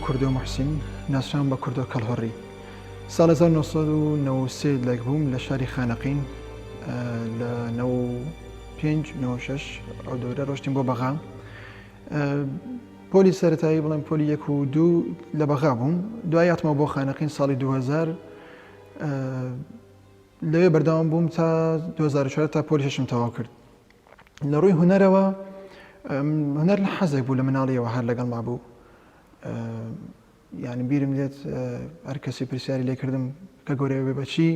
کوردۆ محسین ناسراوم بە کوردۆ کەڵهۆڕی. ساڵ 1993 لایک بووم لە شاری خانەقین لە 95-96 ئەو دەورە ڕۆشتین بۆ بەغا. پۆلی سەرەتایی بڵێم پۆلی 1 و 2 لە بەغا بووم. دوای هاتمەوە بۆ خانەقین ساڵی 2000 لەوێ بەردەوام بووم تا 2004 تا پۆلی 6م تەواو کرد. لە ڕووی هونەرەوە هونەر لە حەزێک بوو لە مناڵیەوە هەر لەگەڵ ما بوو. یعنی بیرم دێت هەر کەسی پرسیاری لێ کردم کە گەورەوە بێ بەچی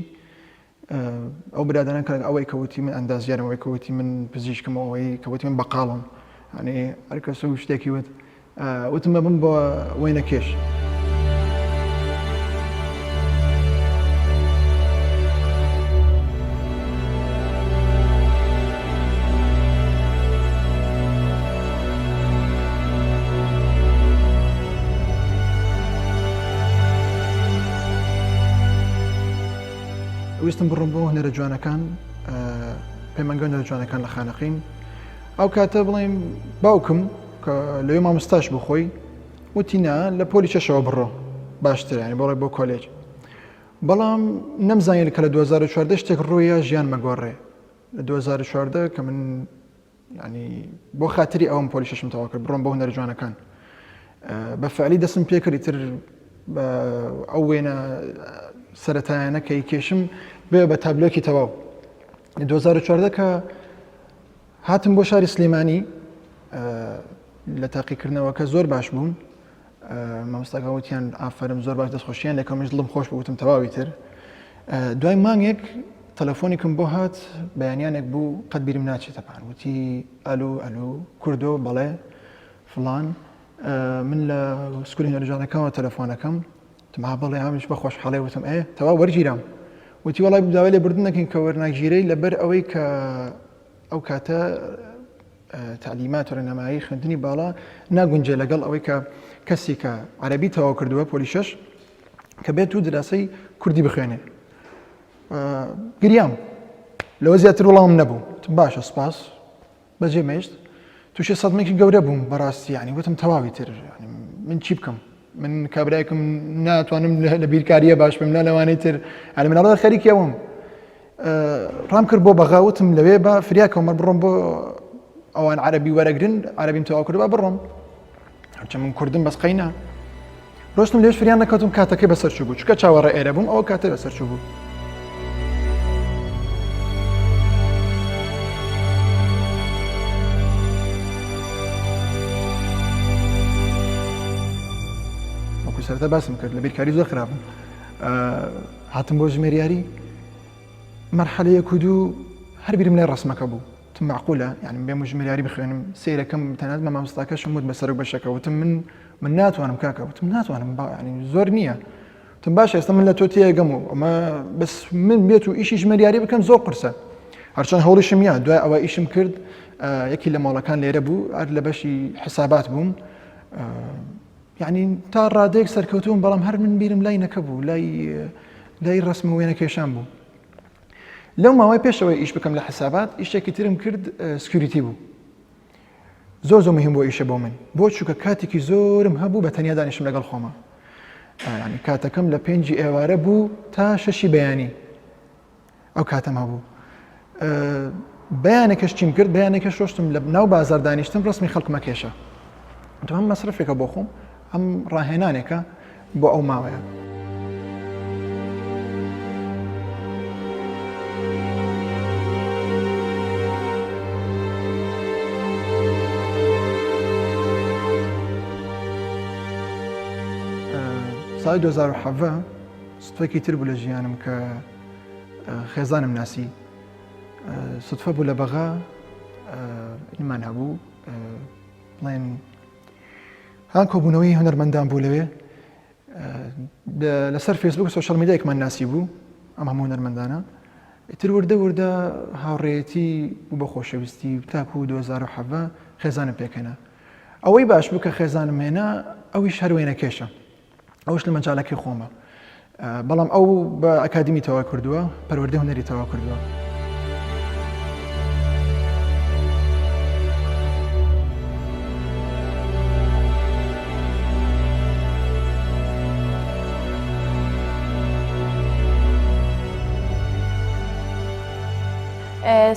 ئەو برادران کە ئەوەی کەوتی من ئەندازیارم، ئەوەی کەوتی من پزیشکم، ئەوەی کەوتی من بەقاڵم، یعنی هەر کەس و شتێکی وت وتم بم بۆ وێنە کێش. ویستم بڕۆم بۆ هونەرە جوانەکان، پەیمانگە هونەرە جوانەکان لە خانەقین. ئەو کاتە بڵێم باوکم کە لەوێ مامۆستاش بوو خۆی وتی نا لە پۆلی 6ەوە بڕۆ باشترە، یعنی بڕۆی بۆ کۆلێج. بەڵام نەمزانین کە لە 2014 شتێک ڕۆیە ژیان مەگۆڕێ. لە 2014 کە من ینی بۆ خاتری ئەوم پۆلی 6م تەواو کرد بڕۆم بۆ هونەرە جوانەکان. بە فعلی دەستم پێ کردی تر ئەو وێنە سەرەتایانە کە کێشم بێ بە تابلۆکی تەواو. لە 2014 کە هاتم بۆ شاری سلێمانی لە تاقیکردنەوە کە زۆر باش بووم، مامۆستاکە وتیان ئافەرم زۆر باش دەستخۆشیان لەکەمش دڵم خۆش بووتم تەواوی تر. دوای مانگێک تەلەفۆنێکم بۆ هات بەیانیانێک بوو قەت بیرم ناچێت تەپان، وتی ئەلو کوردۆ بەڵێ فڵان من لە سکولی هونەرە جوانەکانەوە تەلەفۆنەکەم تما بەڵێ ئەمیش بە خۆشحاڵی وتم تەواو وەرگیرام. وتی وەڵای داوای لێ بردن نەکەین کە وەرناگیرەی لەبەر ئەوەی کە ئەو کاتە تعلیمات و ڕێنەمایی خوێندنی باڵا ناگونجێ لەگەڵ ئەوەی کە کەسی کە عەرەبی تەواو کردووە پۆلی 6 کە بێت و دراسی کوردی بخوێنێ. گریام لەوە زیاتر وەڵامم نەبوو. باشە سپاس بەجێ مێشت تووشێ سەدمێکی گەورە بووم بەڕاستی، یعنی وتم تەواوی تر من چی بکەم؟ من کابراایکم ناتوانم لە بیرکاریە باش بم لا لەوانەی تر ئەلە مناڵە خەریکی ئەوم. ڕام کرد بۆ بەغا وتم لەوێ بە فریاکەمە بڕۆم بۆ ئەوان عەرەبی وەرەگرن، عەرەبیم تەواو کردووە بڕۆم، هەرچە من کوردم بەس قەینا. ڕۆشتم لێش فریان نەکەوتم کاتەکەی بەسەرچوو بوو، چکە چاوەڕێ ئێرە بووم ئەوە کاتە بەسەرچوو بوو. سەرەتا باسم کرد لە بیرکاری زۆر خراپم. هاتم بۆ ژمێریاری مەرحەلە 1 و 2 هەر بیرم لای ڕسمەکە بوو. وتم معقولە یعنی بێم ژمێریاری بخوێنم سەیرەکەم تەنانەت مە مامۆستاکەشم وت بەسەر و بەشەکە وتم من ناتوانم کاکە، وتم ناتوانم ینی زۆر نییە. وتم باشە ئێستا من لە تۆ تێگەم و ئەمە بەس من بێت و ئیشی ژمێریاری بکەم زۆر قورسە. هەرچەند هەوڵیشم یا دوای ئەوە ئیشم کرد یەکی لە ماڵەکان لێرە بوو هەر لە بەشی حسابات بووم. یعنی تا ڕادەیەک سەرکەوتوم بەڵام هەر من بیرم لای نەکەبوو، لای ڕسم و وێنە کێشان بوو. لەو ماوەی پێشەوەی ئیش بکەم لە حسابات ئیشێکی ترم کرد سکیوریتی بوو. زۆر مهم بۆ ئیشە بۆ من، بۆ چووکە کاتێکی زۆرم هەبوو بە تەنیا دانیشتم لەگەڵ خۆمە. ینی کاتەکەم لە 5 ئێوارە بوو تا 6 بەیانی ئەو کاتەم هەبوو. بەیانێکەش چیم کرد، بەیانێکەش ڕۆشتم لە ناو بازار دانیشتم ڕسمی خەڵکمە کێشە. ئەم مەسرفێکە بۆ خۆم، ئەم ڕاهێنانێکە بۆ ئەو ماوەیە. ساڵی 2017 سوتفەیەکی تر بوو لە ژیانم کە خێزانم ناسی. سوتفە بوو لە بەغا ئیمان هەبوو بڵێن هان کۆبوونەوەی هونەرمەندان بوو لەوێ لەسەر فێسبوک و سۆشیال میدیایەکمان ناسی بوو ئەم هەموو هونەرمەندانە. ئیتر وردە هاوڕێیەتی بوو بە خۆشەویستی تاکو 2017 خێزانم پێکەنا. ئەوەی باش بوو کە خێزانم هێنا ئەویش هەر وێنە کێشە، ئەوش لە مەجاڵەکەی خۆمە. بەڵام ئەو بە ئەکادمی تەواو کردووە، پەروەردەی هونەری تەواو کردووە.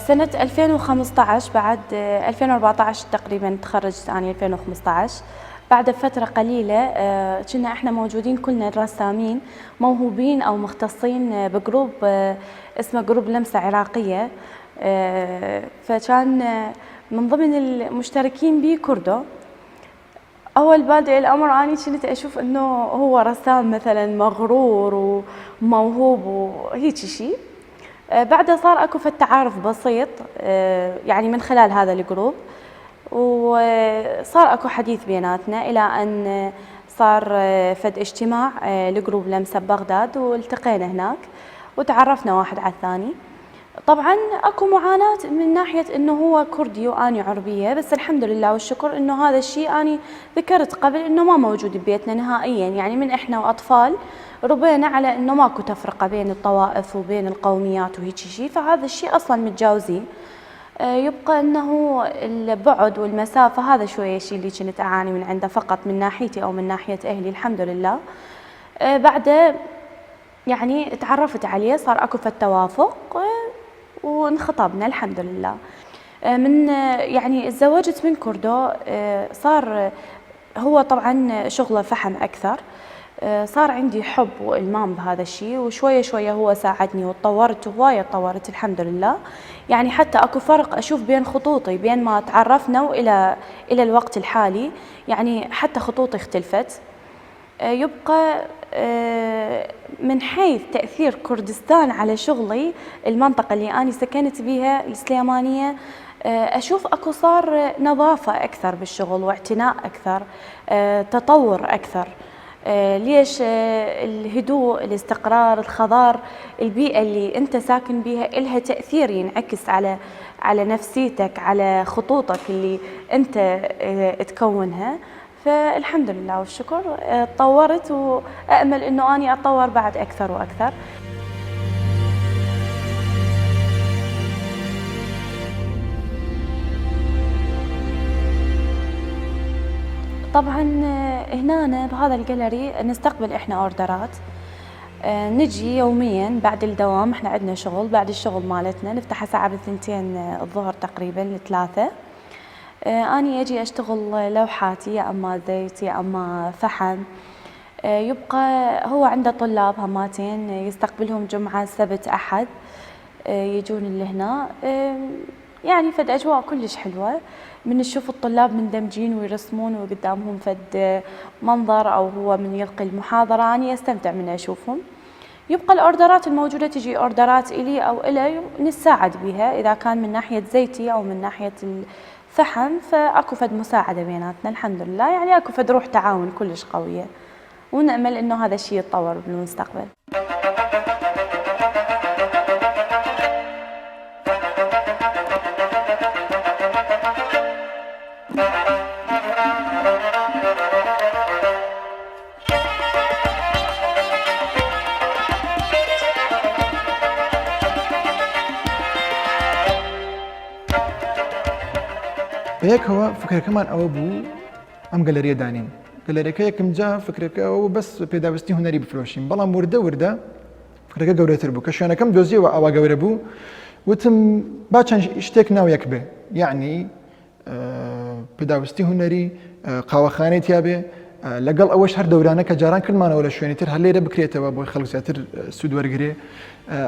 سنة 2015 بعد 2014 تقريبا تخرجت أنا 2015. بعد فترة قليلة كنا احنا موجودين كلنا الرسامين موهوبين أو مختصين بجروب اسمه جروب لمسة عراقية. فكان من ضمن المشتركين به كردو. أول بادئ الأمر أنا كنت أشوف إنه هو رسام مثلا مغرور وموهوب وهيك شيء. بعدها صار اكو فد تعارف بسيط يعني من خلال هذا الجروب، وصار اكو حديث بيناتنا الى ان صار فد اجتماع لجروب لمسة ببغداد، والتقينا هناك وتعرفنا واحد على الثاني. طبعا اكو معاناة من ناحية انه هو كردي واني عربية، بس الحمد لله والشكر انه هذا الشيء اني ذكرت قبل انه ما موجود ببيتنا نهائيا. يعني من احنا واطفال ربينا على انه ماكو تفرقة بين الطوائف وبين القوميات وهيك شيء، فهذا الشيء اصلا متجاوزين. يبقى انه البعد والمسافة هذا شوية الشيء اللي كنت اعاني من عنده فقط من ناحيتي او من ناحية اهلي. الحمد لله بعد يعني تعرفت عليه، صار اكو التوافق وانخطبنا الحمد لله. من يعني تزوجت من كردو، صار هو طبعا شغله فحم اكثر، صار عندي حب والمام بهذا الشيء، وشويه شويه هو ساعدني وتطورت وهوايه تطورت الحمد لله. يعني حتى اكو فرق اشوف بين خطوطي بين ما تعرفنا الى الوقت الحالي، يعني حتى خطوطي اختلفت. يبقى من حيث تأثير كردستان على شغلي، المنطقة اللي أنا سكنت بها السليمانية، أشوف أكو صار نظافة أكثر بالشغل واعتناء أكثر، تطور أكثر. ليش؟ الهدوء، الاستقرار، الخضار، البيئة اللي أنت ساكن بها إلها تأثير ينعكس على نفسيتك، على خطوطك اللي أنت تكونها. فالحمد لله والشكر تطورت، وأأمل أنه أني أتطور بعد أكثر وأكثر. طبعا هنا بهذا الجاليري نستقبل احنا اوردرات، نجي يوميا بعد الدوام، احنا عندنا شغل بعد الشغل مالتنا نفتح الساعة 2 الظهر تقريبا ل3. أني أجي أشتغل لوحاتي، يا أما زيت يا أما فحم. يبقى هو عنده طلاب هماتين يستقبلهم جمعة سبت أحد، يجون لهنا. يعني فد أجواء كلش حلوة، من نشوف الطلاب مندمجين ويرسمون وقدامهم فد منظر، أو هو من يلقي المحاضرة أني أستمتع من أشوفهم. يبقى الأوردرات الموجودة تجي أوردرات إلي أو إلي نساعد بها، إذا كان من ناحية زيتي أو من ناحية فحم، فاكو فد مساعدة بيناتنا الحمد لله. يعني اكو فد روح تعاون كلش قوية، ونأمل انه هذا الشيء يتطور بالمستقبل. بەیەکەوە فکرەکەمان ئەوە بوو ئەم گەلەریە دانین. گەلەریەکە یەکم جا فکرەکە ئەوە بەس پێداویستی هونەری بفرۆشین، بەڵام وردە فکرەکە گەورەتر بوو، کە شوێنەکەم دۆزیەوە ئەوە گەورە بوو. وتم با چەند شتێک ناو یەک بێ، یعنی پێداویستی هونەری، قاوەخانەی تیا بێ، لەگەڵ ئەوەش هەر دەورانە کە جاران کردمانەوە لە شوێنی تر هەر لێرە بکرێتەوە بۆی خەڵک زیاتر سوود وەرگرێ.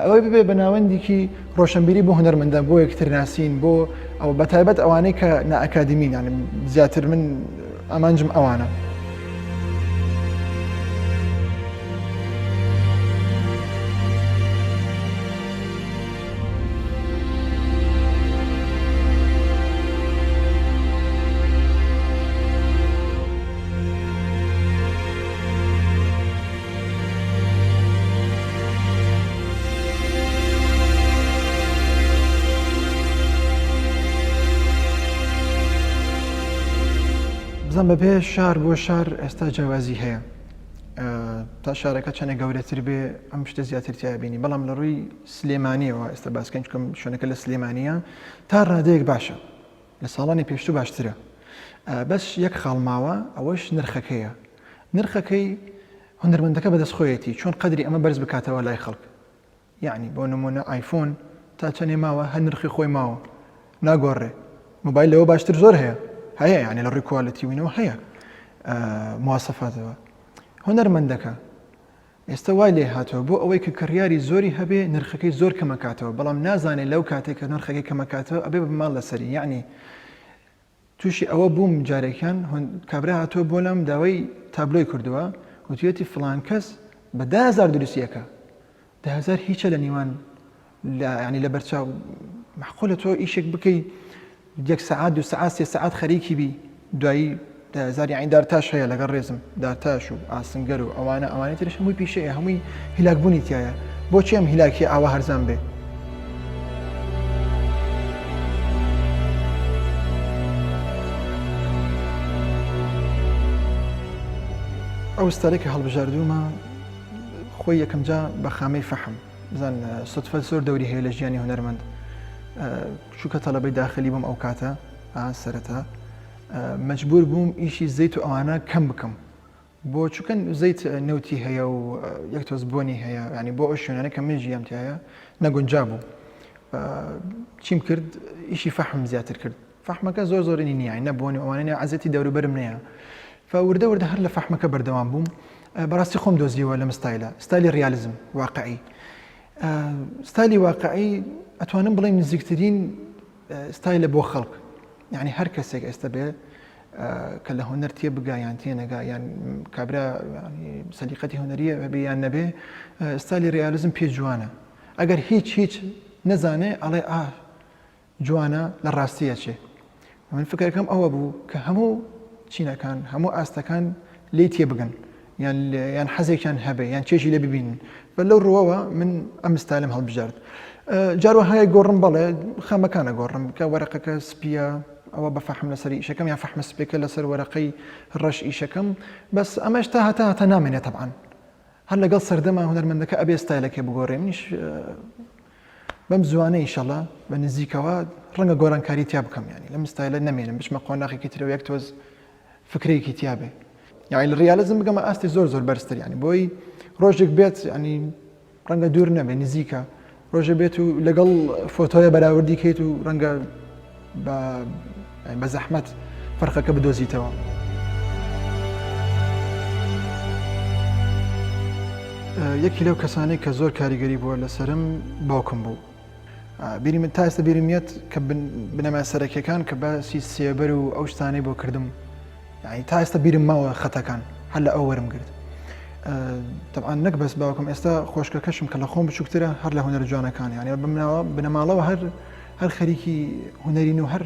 ئەوەی ببێ بە ناوەندێکی ڕۆشنبیری بۆ هونەرمەندان، بۆ یەکتر ناسین، بۆ ئەو بەتایبەت ئەوانەی کە نائەکادیمین، یعنی زیاتر من ئەمانجم ئەوانە. بزان بەبێ شار بۆ شار ئێستا جیاوازی هەیە، تا شارەکە چەندێک گەورەتر بێ ئەم شتە زیاتر تیا بینی. بەڵام لە ڕووی سلێمانیەوە ئێستا باسکەین، چونکە شوێنەکە لە سلێمانیە تا ڕادەیەک باشە، لە ساڵانی پێشتوو باشترە. بەس یەک خاڵ ماوە، ئەوەش نرخەکەیە. نرخەکەی هونەرمەندەکە بەدەستخۆیەتی چۆن قەدری ئەمە بەرز بکاتەوە لای خەڵک. یعنی بۆ نمونە ئایفۆن تا چەندێ ماوە هەر نرخی خۆی ماوە ناگۆڕێ موبایل لەوە باشتر زۆر هەیە یعنی لە ڕووی کواڵەتی وینەوە هەیە مواسەفاتەوە هونەرمەندەکە ئێستا وای لێ هاتەوە بۆ ئەوەی کە کڕیاری زۆری هەبێ نرخەکەی زۆر کەمەکاتەوە بەڵام نازانێت لەو کاتێک کە نرخەکەی کەمەکاتەوە ئەبێ بماڵ لەسەری یعنی تووشی ئەوە بووم جارێکیان کابرا هاتووە بۆ لام داوای تابلۆی کردووە وتوێتی فڵان کەس بە 10,000 دروستیەکە 10,000 هیچە لە نیوان ینی لە بەرچاو معقولە تۆ ئیشێک بکەی 1 سعات 2 سعات 3 سعات خەریکی بی دوایی 10,000 یعنی دارتاش هەیە لەگەڵ ڕێزم دارتاش و ئاسنگەر و ئەوانەی ترش هەمووی پیشەیە هەمووی هیلاکبوونی تایە بۆچی ئەم هیلاکی ئاوا هەرزان بێ ئەو ستارێکی هەڵبژاردوومە خۆی یەکەم جا بە خامەی فەحم بزان سوتفە زۆر دەوری هەیە لە ژیانی هونەرمەند چووکە تەڵەبەی داخلی بووم ئەو کاتە سەرەتا مەجبور بووم ئیشی زەیت و ئەوانە کەم بکەم بۆ چووکەن زەیت نەوتی هەیە و یەک تۆز بۆنی هەیە ینی بۆ ئەو شوێنانە کە من ژیام تایە نەگونجا بوو چیم کرد ئیشی فەحم زیاتر کرد فەحمەکە زۆرینی نییە نەبوونی ئەوانە عەزەتی دەوروبەرم نییە فوردە هەر لە فەحمەکە بەردەوام بووم بەڕاستی خۆم دۆزیەوە لەم ستایلی ریالیزم واقعی ستایلی واقعی ئەتوانم بڵێم نزیکترین ستایلە بۆ خەڵک یعنی هەر کەسێک ئێستا بێ کە لە هونەر تێ بگا یان تێنەگا یان کابرا سەلیقەتی هونەریە بێ یان نەبێ ستایلی ریالیزم پێ جوانە ئەگەر هیچ نەزانێ ئەڵێ جوانە لە ڕاستیە چێ من فکرەکەم ئەوە بوو کە هەموو چینەکان هەموو ئاستەکان لی تێ بگەن یان حەزێکیان هەبێ یان چێژی لێ ببینن بە لەو ڕۆوەوە من ئەم ستایلم هەڵبژارد جاروەهایە گۆڕم بەڵێ خەمەکانە گۆڕم کە وەرەقەکە سپیە ئەوە بە فەحم لەسەری ئیشەکەم یان فەحمە سپێکە لەسەر وەرەقەی ڕەش ئیشەکەم بەس ئەمەش تا هەتا نامێنێت تەبعاً هەر لەگەڵ سەردەما هونەرمەندەکە ئەبێ ستایلەکێ بگۆڕێ منیش بەم زوانە ئیشەڵا بە نزیکەوە ڕەنگە گۆڕانکاری تیا بکەم ینی لەم ستایلە نەمێنم بچمە قۆناغێکی ترەوە یەک تۆز فکرێکی تیا بێ یعنی لە ریالیزم بگەمە ئاستی زۆر بەرزتر ینی بۆی ڕۆژێک بێت ینی ڕەنگە دوور نەبێ نزیکە ڕۆژە بێت و لەگەڵ فۆتۆیە بەراوردی کەیت و ڕەنگە بە زەحمەت فەرقەکە بدۆزیتەوە یەکی لەو کەسانەی کە زۆر کاریگەری بووە لەسرم باوکم بوو بیری تا ئێستا بیرمیێت کە بنەما سەرەکیەکان کە باسی سێبەر و ئەو شتانەی بۆ کردم یعنی تا ئێستا بیرم ماوە خەتەکان هەر لە ئەو وەرم گرت طبعا نەک بەس باوکم ئێستا خۆشکەکەشم کە لە خۆم بچووکترە هەر لە هونەر جوانەکان یعنی بنەماڵەوە هەر خەریکی هونەرین و هەر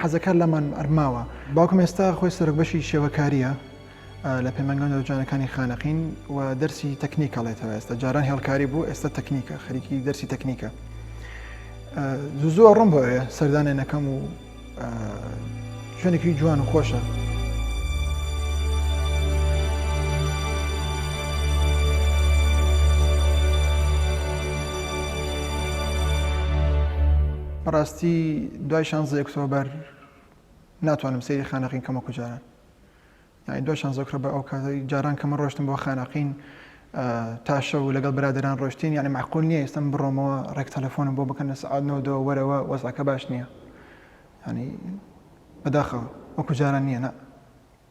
حەزەکە لەمان ئەرماوە باوکم ئێستا خۆی سەرۆکبەشی شێوەکاریە لە پەیمانگە جوانەکانی خانەقین و دەرسی تەکنیکەڵێتەوە ئێستا جاران هێڵکاری بوو ئێستا تەکنیکە خەریکی دەرسی تەکنیکە زوو ڕۆم بۆ ئێ سەردانێنەکەم و شوێنێکی جوان و خۆشە بەڕاستی دوای 16 ئۆکتۆبەر ناتوانم سەیری خانەقین کەمەکو جاران یعنی دوای 16 ئۆکتۆبەر ئەو کاتەی جاران کە من ڕۆشتم بۆ خانەقین تا شەو لەگەڵ برادران ڕۆشتین یعنی معقول نییە ئێستم بڕۆمەوە ڕێک تەلەفۆنم بۆ بکەن لە سەعات 9 وەرەوە وەزعەکە باش نییە ینی بەداخەوە وەکو جاران نییە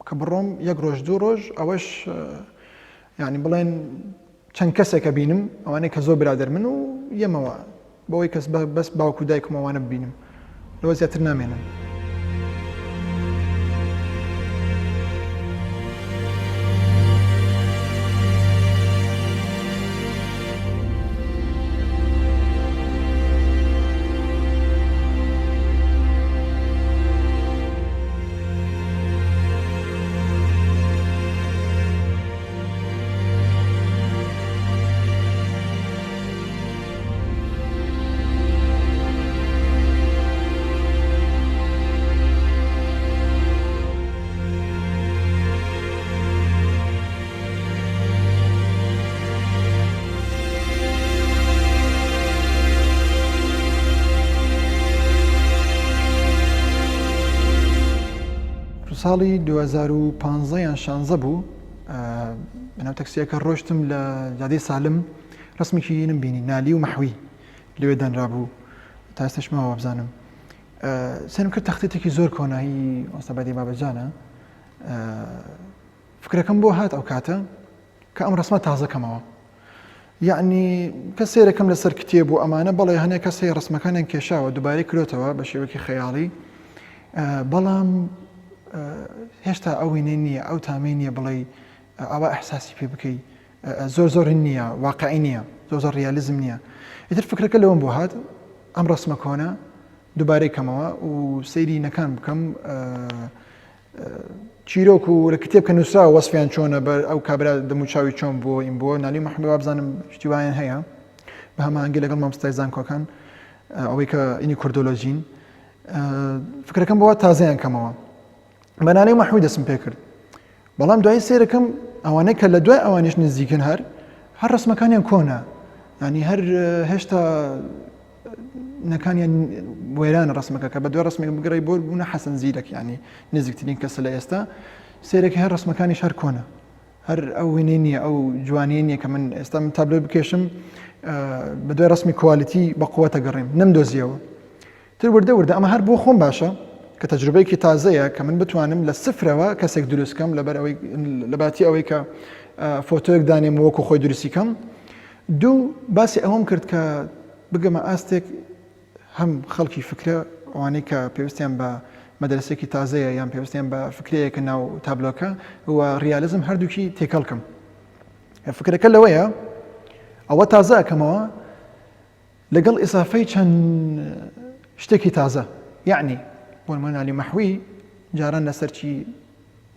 کە بڕۆم یەک ڕۆژ دوو ڕۆژ ئەوەش یعنی بڵێن چەند کەسێکە بینم ئەوانەی کە زۆر برادر من و یەمەوە بۆی کەس بەس باوکو دایکم ئەوانە ببینم لەوە زیاتر نامێنم ساڵی 2015 یان 16 بوو بەناو تەکسیەکە ڕۆشتم لە جادەی سالم ڕسمێکی نم بینی نالی و مەحوی لەوێ دانرا بوو تا ئێستش ماوە بزانم سێنم کرد تەختێتێکی زۆر کۆنایی ئۆستەبەدی بابەجانە فکرەکەم بۆ هات ئەو کاتە کە ئەم ڕسمە تازەکەمەوە یعنی کە سێرەکەم لەسەر کتێب و ئەمانە بەڵێ هەنێک کەسێ ڕسمەکانیان کێشاوە دووبارەی کرۆتەوە بە شێوەکی خەیاڵی بەڵام هێشتا ئەوینەی نییە ئەو تامەی نییە بڵێ ئەوە ئەحساسی پێ بکەی زۆر نییە واقعی نییە زۆر ریالیزم نییە ئیتر فکرەکە لەوەم بۆ هات ئەم ڕسمە کۆنە دووبارەی کەمەوە و سەیری نەکان بکەم چیرۆک و لە کتێب کە نووسراوە وەسفیان چۆنە بە ئەو کابرا دەموچاوی چۆن بۆ ئین بۆ نالی محەممەد بزانم شتیوایان هەیە بە هەمانگە لەگەڵ مامۆستای زانکۆکان ئەوەی کە ئینی کوردۆلۆژین فکرەکەم بۆ تازەیان کەمەوە بە نالی محەممەد دەسم پێ کرد بەڵام دوای سێرەکەم ئەوانەی کە لە دوای ئەوانش نزیکن هەر ڕسمەکانیان کۆنا ینی هەر هێشتا نەکانیان وێرانە ڕسمەکە کە بە دوای ڕسمێک بگەڕی بۆ بوونە حەسەن زیرەک ینی نزیکترین کەسە لە ئێستا سێرەکە هەر ڕسمەکانیش هەر کۆنا هەر ئەو وێنەی نییە ئەو جوانیە نییە کە من ئێستا من تابلۆ بکێشم بە دوای ڕسمی کوالیتی بە قووەتە گەڕێم نەمدۆزیەوە تر وردە ئەمە هەر بۆ خۆم باشە کە تەجروبەیەکی تازەیە کە من بتوانم لە سفرەوە کەسێک دروستکەم لە باتی ئەوەی کە فۆتۆیەک دانێم وەکو خۆی دروستیکەم دوو باسی ئەوەم کرد کە بگەمە ئاستێک هەم خەڵکی فکرە ئەوانەی کە پێویستیان بە مەدرسێکی تازەیە یان پێویستیان بە فکرەیەکە ناو تابلۆکە و ریالیزم هەردووکی تێکەڵکەم فکرەکە لەوەیە ئەوە تازە ئەکەمەوە لەگەڵ ئیسافەی چەند شتێکی تازە یعنی بۆ نمونە مححوی جاران لەسەرچی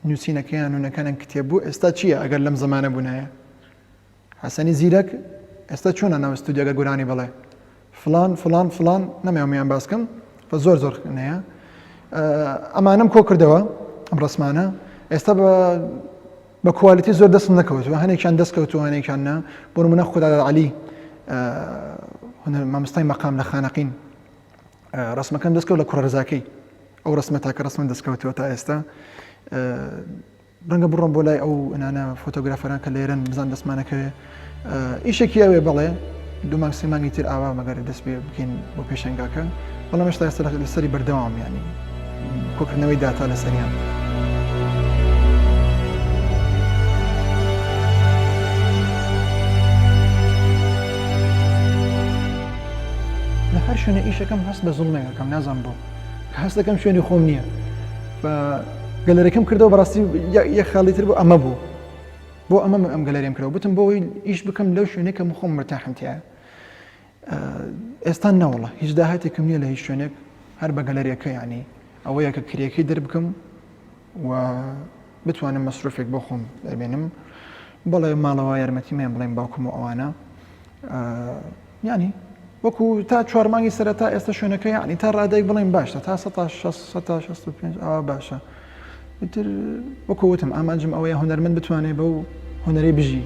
نووسینەکەیان نونەکانیان کتێب بوو ئێستا چییە ئەگەر لەم زمانە بوونایە حەسەنی زیرەک ئێستا چۆنە ناو ستودیۆگە گورانی بڵێ فلان نەمەوێمیان باسکەم بە زۆر نەیە ئەمانم کۆ کردەوە ئەم ڕسمانە ئێستا بە کوالیتی زۆر دەستم نەکەوتوە هەنێکیان دەستکەوتوە هەنێکیان نا بۆ نمونە خوددا عەلی مامۆستای مەقام لە خانەقین ڕسمەکەم دەستکەوت لە کوڕەرزاکەی ئەو ڕسمە تاکە ڕسمم دەستکەوتەوە تا ئێستا ڕەنگە بڕۆم بۆ لای ئەو ئەنانە فۆتۆگرافەران کە لێرن بزان دەستمانەکەوێ ئیشێکی ئەوێ بڵێ دوو مانگ سێ مانگی تر ئاوا مەگەر دەست پێ بکەین بۆ پێشەنگاکە بەڵام هێشتا ئێستا لەسەری بەردەوام ینی کۆکردنەوەی داتا لەسەریان لە هەر شوێنە ئیشەکەم هەست بە زوڵمێکەکەم نازان بۆ کە هەست دەکەم شوێنی خۆم نییە گەلەرەکەم کردەوە بەڕاستی یەک خاڵی تر بۆ ئەمە بوو بۆ ئەمە ئەم گەلەریم کردەوە بتم بۆەوەی ئیش بکەم لەو شوێنێک کە خۆم مرتاحم تایە ئێستا نەوەڵە هیچ داهاتێکم نییە لە هیچ شوێنێک هەر بە گەلەریەکە ینی ئەوەیە کە کرێکەی دەربکەم و بتوانم مەسروفێک بۆ خۆم دەربێنم بەڵێ ماڵەوە یارمەتیمیان بڵێم باوکم و ئەوانە ینی وەکو تا 4 مانگی سەرەتا ئێستا شوێنەکە ینی تا ڕادێک بڵێم باشە تا 165 ئەوە باشە ئیتر وەکو وتم ئامانجم ئەوەیە هونەرمەند بتوانێت بەو هونەرەی بژی